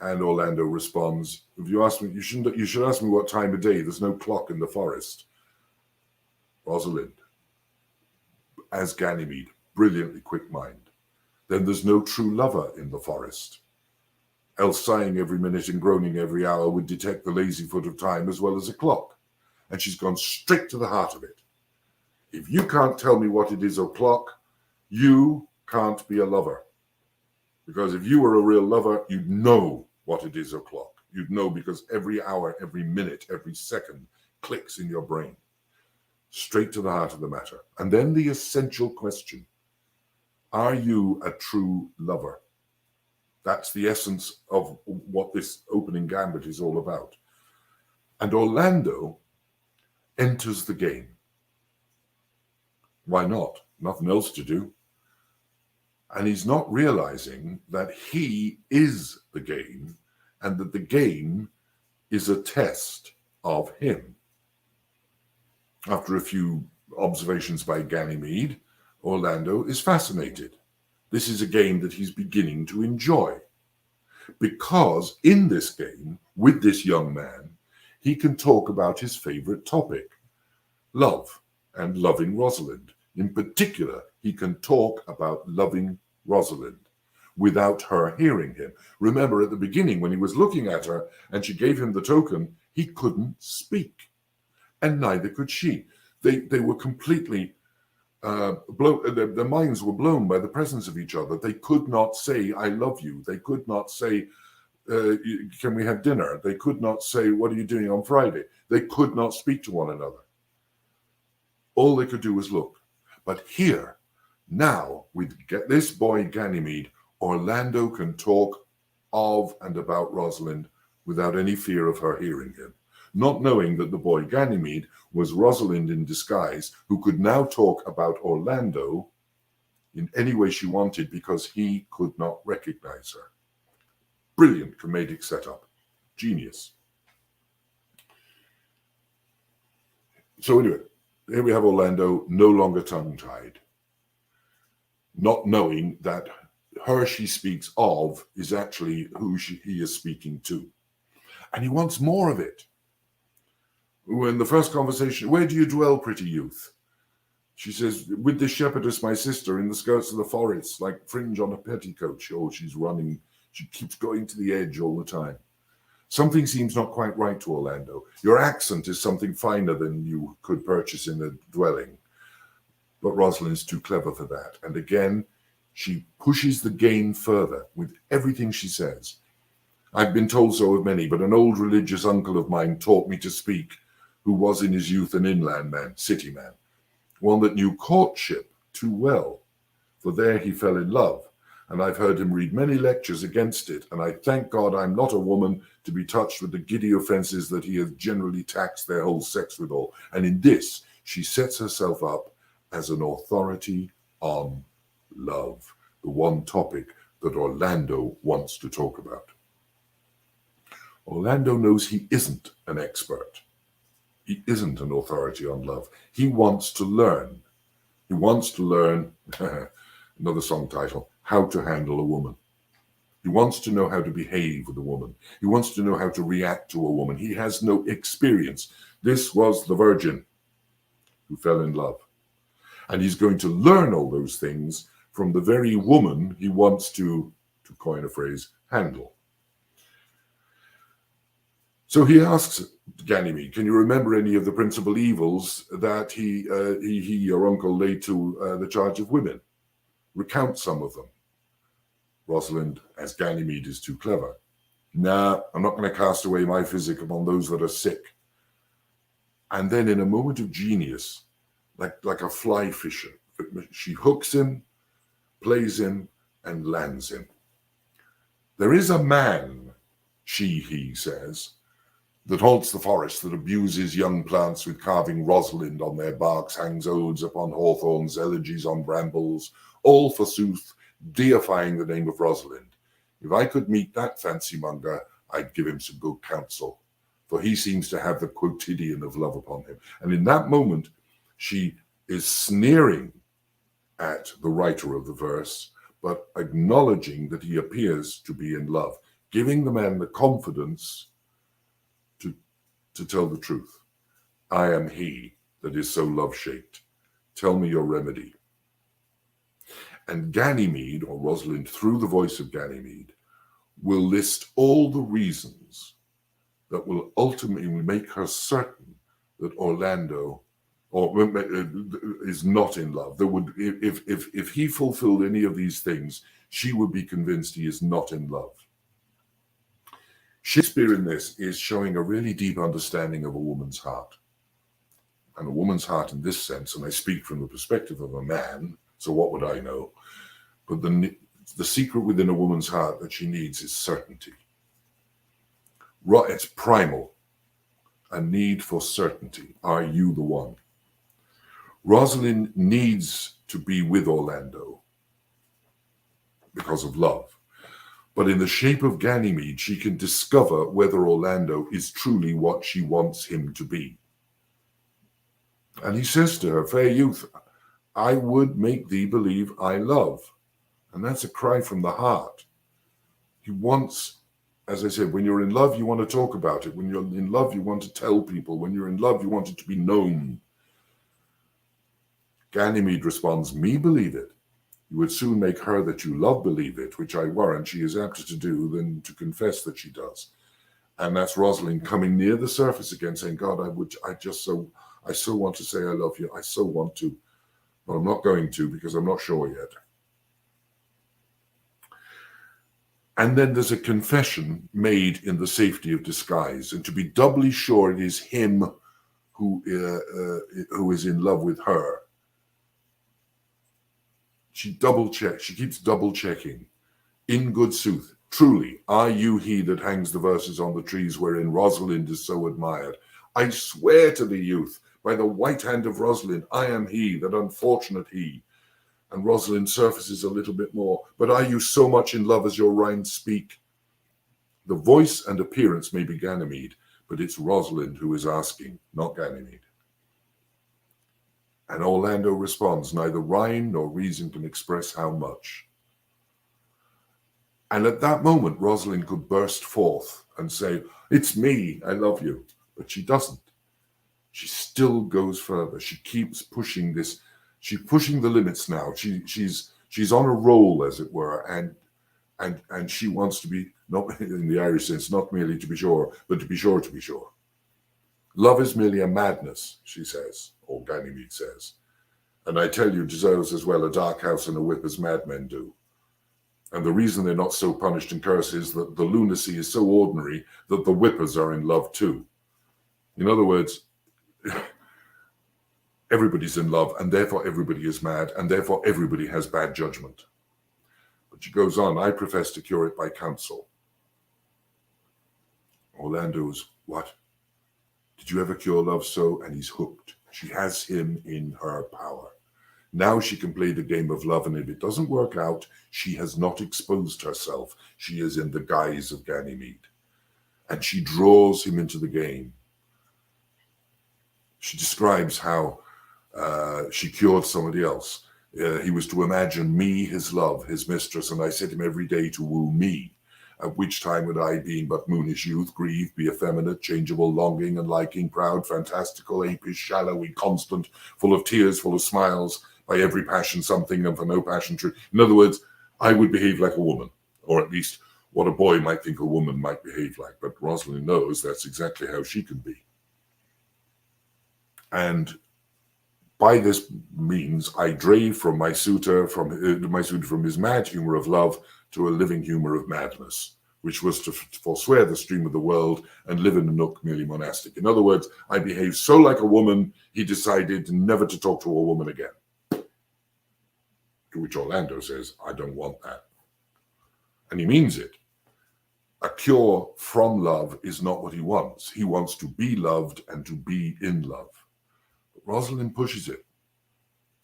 And Orlando responds, if you ask me, you should ask me what time of day. There's no clock in the forest. Rosalind, as Ganymede, brilliantly quick mind. Then there's no true lover in the forest. Else sighing every minute and groaning every hour would detect the lazy foot of time as well as a clock. And she's gone straight to the heart of it. If you can't tell me what it is o'clock, you can't be a lover. Because if you were a real lover, you'd know what it is o'clock. You'd know because every hour, every minute, every second clicks in your brain. Straight to the heart of the matter. And then the essential question, are you a true lover? That's the essence of what this opening gambit is all about. And Orlando enters the game. Why not? Nothing else to do. And he's not realizing that he is the game and that the game is a test of him. After a few observations by Ganymede, Orlando is fascinated. This is a game that he's beginning to enjoy. Because in this game, with this young man, he can talk about his favorite topic, love and loving Rosalind. In particular, he can talk about loving Rosalind without her hearing him. Remember, at the beginning, when he was looking at her and she gave him the token, he couldn't speak, and neither could she. They were completely blown. Their minds were blown by the presence of each other. They could not say, I love you. They could not say, can we have dinner? They could not say, what are you doing on Friday? They could not speak to one another. All they could do was look. But here, now, with this boy Ganymede, Orlando can talk of and about Rosalind without any fear of her hearing him, not knowing that the boy Ganymede was Rosalind in disguise, who could now talk about Orlando in any way she wanted because he could not recognize her. Brilliant comedic setup. Genius. So anyway, here we have Orlando no longer tongue-tied, not knowing that her she speaks of is actually who he is speaking to. And he wants more of it. When the first conversation, where do you dwell, pretty youth? She says, with this shepherdess, my sister, in the skirts of the forest, like fringe on a petticoat. Oh, she's running. She keeps going to the edge all the time. Something seems not quite right to Orlando. Your accent is something finer than you could purchase in a dwelling. But Rosalind's too clever for that. And again, she pushes the game further with everything she says. I've been told so of many, but an old religious uncle of mine taught me to speak, who was in his youth an inland man, city man. one that knew courtship too well, for there he fell in love. And I've heard him read many lectures against it, and I thank God I'm not a woman to be touched with the giddy offences that he has generally taxed their whole sex withal. And in this, she sets herself up as an authority on love, the one topic that Orlando wants to talk about. Orlando knows he isn't an expert. He isn't an authority on love. He wants to learn. He wants to learn, another song title, how to handle a woman. He wants to know how to behave with a woman. He wants to know how to react to a woman. He has no experience. This was the virgin who fell in love. And he's going to learn all those things from the very woman he wants to coin a phrase, handle. So he asks Ganymede, can you remember any of the principal evils that he, your uncle, laid to the charge of women? Recount some of them. Rosalind, as Ganymede is too clever. Nah, I'm not going to cast away my physic upon those that are sick. And then in a moment of genius, like a fly fisher, she hooks him, plays him, and lands him. There is a man, he says, that haunts the forest, that abuses young plants with carving Rosalind on their barks, hangs odes upon hawthorns, elegies on brambles, all forsooth deifying the name of Rosalind. If I could meet that fancy monger, I'd give him some good counsel, for he seems to have the quotidian of love upon him. And in that moment, she is sneering at the writer of the verse, but acknowledging that he appears to be in love, giving the man the confidence to tell the truth. I am he that is so love-shaped. Tell me your remedy. And Ganymede, or Rosalind, through the voice of Ganymede, will list all the reasons that will ultimately make her certain that Orlando is not in love. There would, if he fulfilled any of these things, she would be convinced he is not in love. Shakespeare in this is showing a really deep understanding of a woman's heart. And a woman's heart in this sense, and I speak from the perspective of a man, so what would I know? But the secret within a woman's heart that she needs is certainty. It's primal, a need for certainty. Are you the one? Rosalind needs to be with Orlando because of love. But in the shape of Ganymede, she can discover whether Orlando is truly what she wants him to be. And he says to her, fair youth, I would make thee believe I love. And that's a cry from the heart. He wants, as I said, when you're in love, you want to talk about it. When you're in love, you want to tell people. When you're in love, you want it to be known. Ganymede responds, me believe it. You would soon make her that you love believe it, which I warrant she is apter to do than to confess that she does. And that's Rosalind coming near the surface again, saying, God, I so want to say I love you. I so want to, but I'm not going to because I'm not sure yet. And then there's a confession made in the safety of disguise, and to be doubly sure it is him who is in love with her. She keeps double checking. In good sooth, truly, are you he that hangs the verses on the trees wherein Rosalind is so admired? I swear to thee, youth, by the white hand of Rosalind, I am he, that unfortunate he. And Rosalind surfaces a little bit more. But are you so much in love as your rhymes speak? The voice and appearance may be Ganymede, but it's Rosalind who is asking, not Ganymede. And Orlando responds, neither rhyme nor reason can express how much. And at that moment, Rosalind could burst forth and say, it's me, I love you. But she doesn't. She still goes further. She keeps pushing this. She's pushing the limits now. She's on a roll, as it were, and she wants to be, not in the Irish sense, not merely to be sure, but to be sure to be sure. Love is merely a madness, she says, or Ganymede says. And I tell you, deserves as well a dark house and a whip as madmen do. And the reason they're not so punished and cursed is that the lunacy is so ordinary that the whippers are in love too. In other words, everybody's in love, and therefore everybody is mad, and therefore everybody has bad judgment. But she goes on, I profess to cure it by counsel. Orlando's, what? Did you ever cure love so? And he's hooked. She has him in her power. Now she can play the game of love, and if it doesn't work out, she has not exposed herself. She is in the guise of Ganymede. And she draws him into the game. She describes how she cured somebody else. He was to imagine me, his love, his mistress, and I set him every day to woo me. At which time would I, being but moonish youth, grieve, be effeminate, changeable, longing and liking, proud, fantastical, apish, shallowy, constant, full of tears, full of smiles, by every passion something, and for no passion true. In other words, I would behave like a woman, or at least what a boy might think a woman might behave like. But Rosalind knows that's exactly how she can be. And by this means, I drave from my suitor, from his mad humor of love to a living humor of madness, which was to forswear the stream of the world and live in a nook merely monastic. In other words, I behaved so like a woman, he decided never to talk to a woman again. To which Orlando says, I don't want that. And he means it. A cure from love is not what he wants. He wants to be loved and to be in love. But Rosalind pushes it.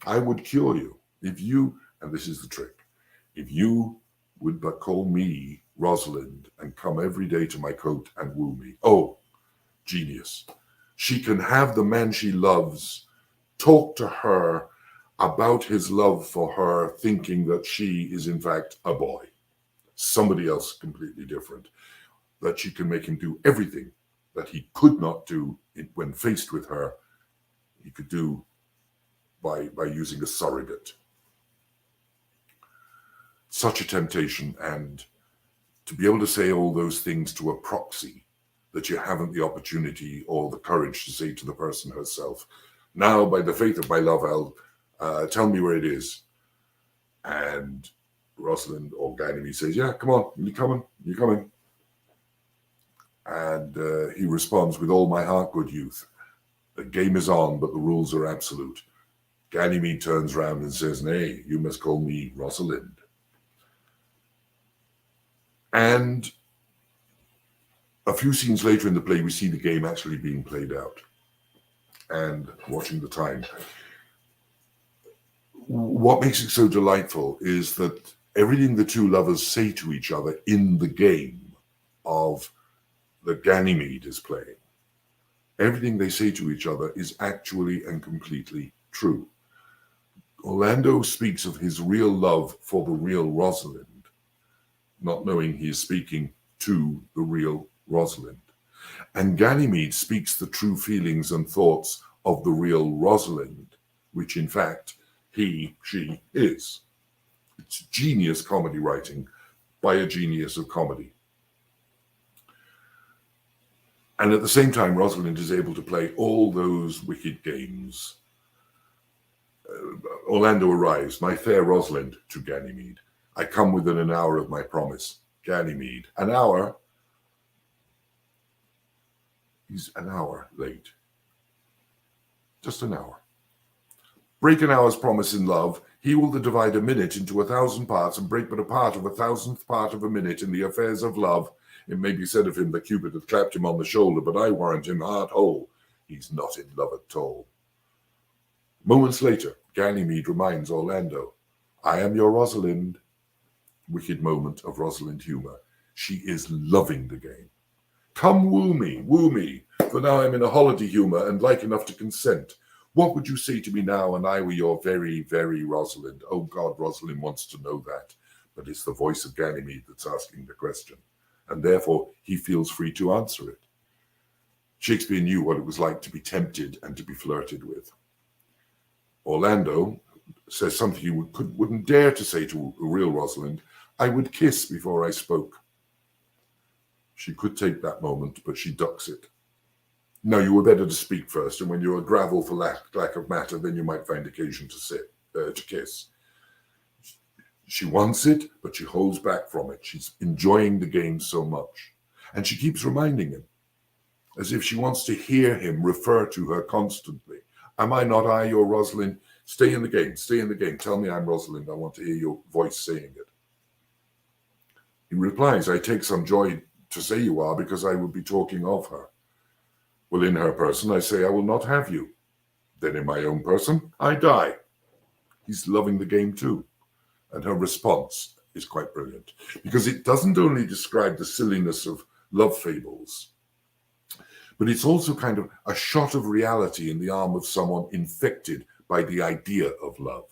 I would cure you if you, and this is the trick, if you would but call me Rosalind and come every day to my court and woo me. Oh, genius. She can have the man she loves talk to her about his love for her, thinking that she is in fact a boy, somebody else completely different, that she can make him do everything that he could not do when faced with her, he could do by using a surrogate. Such a temptation, and to be able to say all those things to a proxy that you haven't the opportunity or the courage to say to the person herself. Now, by the faith of my love, I'll tell me where it is. And Rosalind or Ganymede says, yeah, come on, you're coming. And he responds, with all my heart, good youth. The game is on, but the rules are absolute. Ganymede turns round and says, nay, you must call me Rosalind. And a few scenes later in the play, we see the game actually being played out. And watching the time. What makes it so delightful is that everything the two lovers say to each other in the game of that Ganymede is playing, everything they say to each other is actually and completely true. Orlando speaks of his real love for the real Rosalind, not knowing he is speaking to the real Rosalind. And Ganymede speaks the true feelings and thoughts of the real Rosalind, which in fact she is. It's genius comedy writing by a genius of comedy. And at the same time, Rosalind is able to play all those wicked games. Orlando arrives, my fair Rosalind, to Ganymede. I come within an hour of my promise. Ganymede, an hour? He's an hour late. Just an hour. Break an hour's promise in love, he will divide a minute into 1,000 parts and break but a part of 1,000th part of a minute in the affairs of love. It may be said of him that Cupid hath clapped him on the shoulder, but I warrant him heart whole. He's not in love at all. Moments later, Ganymede reminds Orlando, I am your Rosalind. Wicked moment of Rosalind humour. She is loving the game. Come woo me, for now I'm in a holiday humour and like enough to consent. What would you say to me now, and I were your very, very Rosalind? Oh God, Rosalind wants to know that, but it's the voice of Ganymede that's asking the question, and therefore he feels free to answer it. Shakespeare knew what it was like to be tempted and to be flirted with. Orlando says something he wouldn't dare to say to a real Rosalind. I would kiss before I spoke. She could take that moment, but she ducks it. No, you were better to speak first, and when you're a gravel for lack of matter, then you might find occasion to kiss. She wants it, but she holds back from it. She's enjoying the game so much. And she keeps reminding him, as if she wants to hear him refer to her constantly. Am I not I, your Rosalind? Stay in the game, stay in the game. Tell me I'm Rosalind. I want to hear your voice saying it. He replies, I take some joy to say you are, because I would be talking of her. Well, in her person, I say I will not have you. Then in my own person, I die. He's loving the game too. And her response is quite brilliant, because it doesn't only describe the silliness of love fables, but it's also kind of a shot of reality in the arm of someone infected by the idea of love.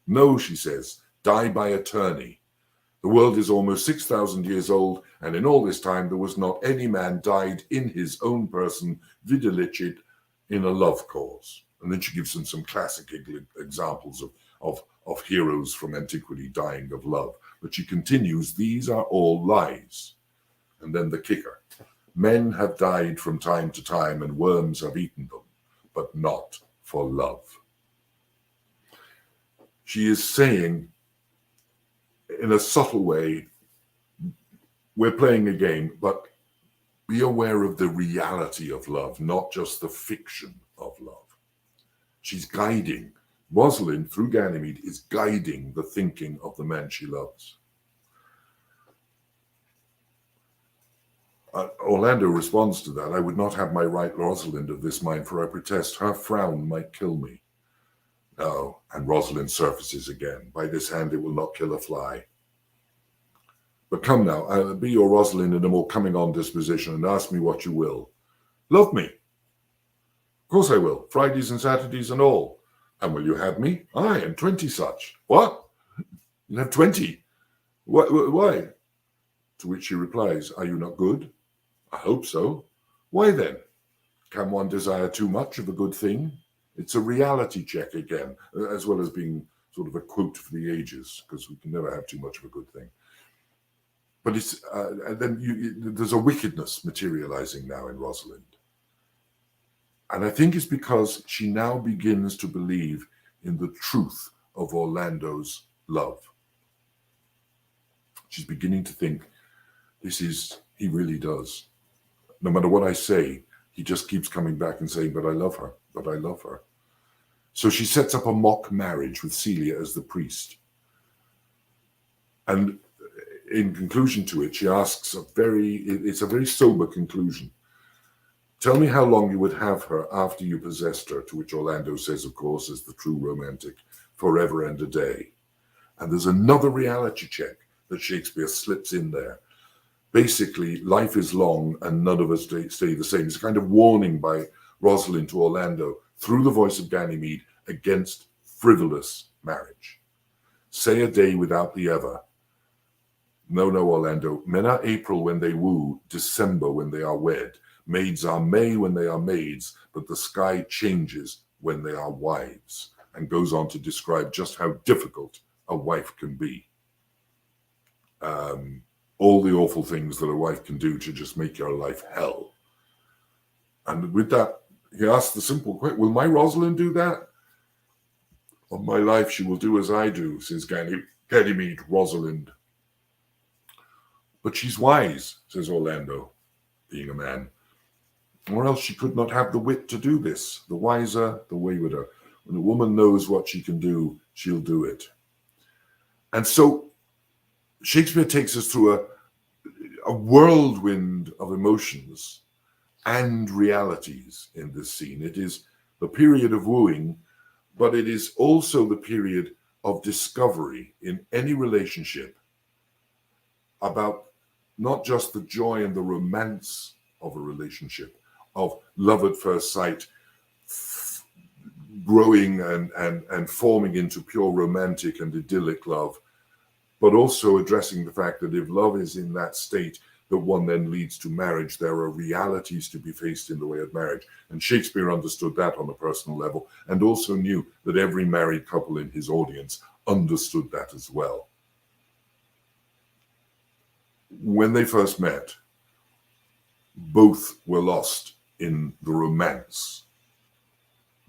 No, she says, die by attorney. The world is almost 6,000 years old, and in all this time there was not any man died in his own person, videlicet, in a love cause. And then she gives them some classic examples of heroes from antiquity dying of love. But she continues, these are all lies. And then the kicker. Men have died from time to time, and worms have eaten them, but not for love. She is saying, in a subtle way, we're playing a game, but be aware of the reality of love, not just the fiction of love. She's guiding. Rosalind, through Ganymede, is guiding the thinking of the man she loves. Orlando responds to that. I would not have my right Rosalind of this mind, for I protest her frown might kill me. No, and Rosalind surfaces again. By this hand it will not kill a fly. But come now, be your Rosalind in a more coming on disposition, and ask me what you will. Love me. Of course I will, Fridays and Saturdays and all. And will you have me? Aye, and 20 such. What? You'll have 20. Why? To which she replies, are you not good? I hope so. Why then? Can one desire too much of a good thing? It's a reality check again, as well as being sort of a quote for the ages, because we can never have too much of a good thing. But it's there's a wickedness materializing now in Rosalind. And I think it's because she now begins to believe in the truth of Orlando's love. She's beginning to think, he really does. No matter what I say, he just keeps coming back and saying, but I love her, but I love her. So she sets up a mock marriage with Celia as the priest. And in conclusion to it, she asks it's a very sober conclusion. Tell me how long you would have her after you possessed her, to which Orlando says, of course, as the true romantic, forever and a day. And there's another reality check that Shakespeare slips in there. Basically, life is long and none of us stay the same. It's a kind of warning by Rosalind to Orlando through the voice of Ganymede against frivolous marriage. Say a day without the ever. No, Orlando. Men are April when they woo, December when they are wed. Maids are May when they are maids, but the sky changes when they are wives, and goes on to describe just how difficult a wife can be. All the awful things that a wife can do to just make your life hell. And with that, he asks the simple question, will my Rosalind do that? On my life, she will do as I do, says Ganymede, Rosalind. But she's wise, says Orlando, being a man. Or else she could not have the wit to do this. The wiser, the waywarder. When a woman knows what she can do, she'll do it. And so Shakespeare takes us through a whirlwind of emotions and realities in this scene. It is the period of wooing, but it is also the period of discovery in any relationship about not just the joy and the romance of a relationship, of love at first sight, growing and forming into pure romantic and idyllic love, but also addressing the fact that if love is in that state that one then leads to marriage, there are realities to be faced in the way of marriage. And Shakespeare understood that on a personal level, and also knew that every married couple in his audience understood that as well. When they first met, both were lost in the romance.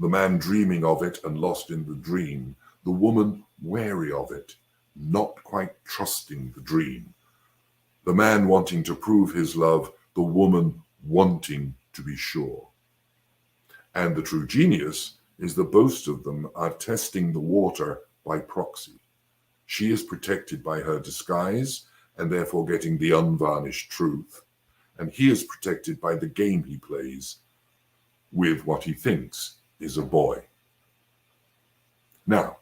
The man dreaming of it and lost in the dream. The woman wary of it, not quite trusting the dream. The man wanting to prove his love, the woman wanting to be sure. And the true genius is that both of them are testing the water by proxy. She is protected by her disguise and therefore getting the unvarnished truth. And he is protected by the game he plays with what he thinks is a boy. Now,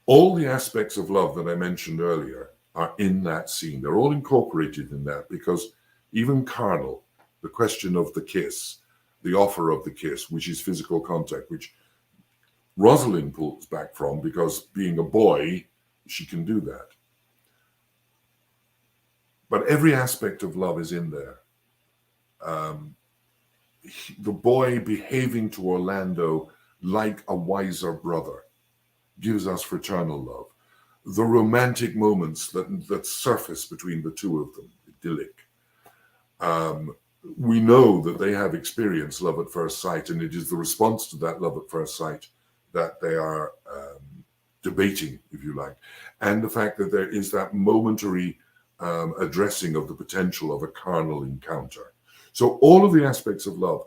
all the aspects of love that I mentioned earlier are in that scene. They're all incorporated in that, because even carnal, the question of the kiss, the offer of the kiss, which is physical contact, which Rosalind pulls back from because being a boy, she can do that. But every aspect of love is in there. The boy behaving to Orlando like a wiser brother gives us fraternal love. The romantic moments that surface between the two of them, idyllic. We know that they have experienced love at first sight, and it is the response to that love at first sight that they are debating, if you like. And the fact that there is that momentary addressing of the potential of a carnal encounter. So all of the aspects of love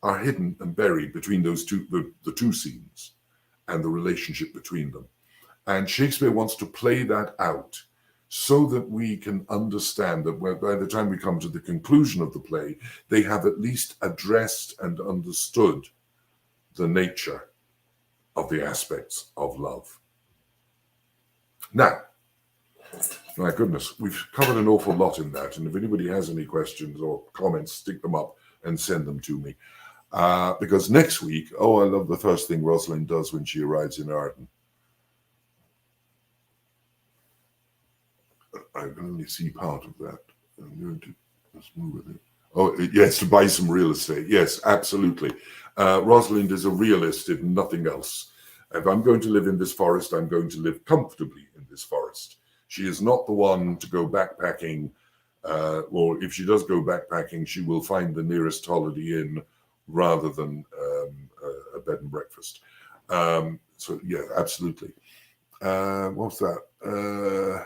are hidden and buried between those two, the two scenes, and the relationship between them. And Shakespeare wants to play that out so that we can understand that by the time we come to the conclusion of the play, they have at least addressed and understood the nature of the aspects of love. Now, my goodness, we've covered an awful lot in that. And if anybody has any questions or comments, stick them up and send them to me. Because next week, I love the first thing Rosalind does when she arrives in Arden. I can only see part of that. I'm going to just move with it. Oh, yes, to buy some real estate. Yes, absolutely. Rosalind is a realist, if nothing else. If I'm going to live in this forest, I'm going to live comfortably in this forest. She is not the one to go backpacking, or if she does go backpacking, she will find the nearest Holiday Inn rather than a bed and breakfast. So, yeah, absolutely. What's that?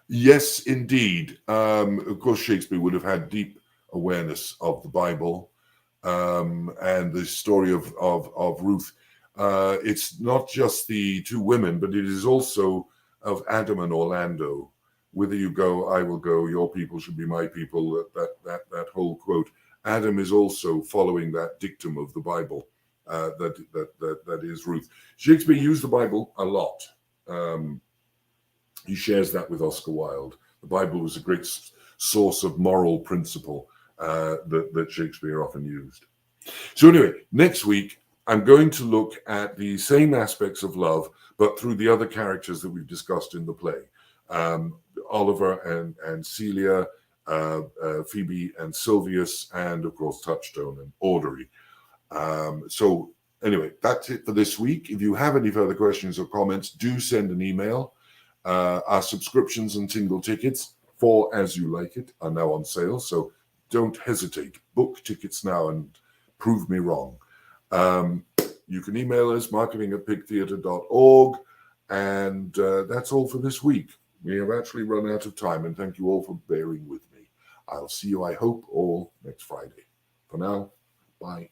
Yes, indeed. Of course, Shakespeare would have had deep awareness of the Bible and the story of Ruth. It's not just the two women, but it is also of Adam and Orlando. Whither you go, I will go. Your people should be my people. That whole quote. Adam is also following that dictum of the Bible. That is Ruth. Shakespeare used the Bible a lot. He shares that with Oscar Wilde. The Bible was a great source of moral principle that Shakespeare often used. So anyway, next week, I'm going to look at the same aspects of love, but through the other characters that we've discussed in the play. Oliver and Celia, Phoebe and Sylvius, and of course Touchstone and Audrey. So anyway, that's it for this week. If you have any further questions or comments, do send an email. Our subscriptions and single tickets for As You Like It are now on sale, so don't hesitate. Book tickets now and prove me wrong. You can email us, marketing@pigtheatre.org, and that's all for this week. We have actually run out of time, and thank you all for bearing with me. I'll see you, I hope, all next Friday. For now, bye.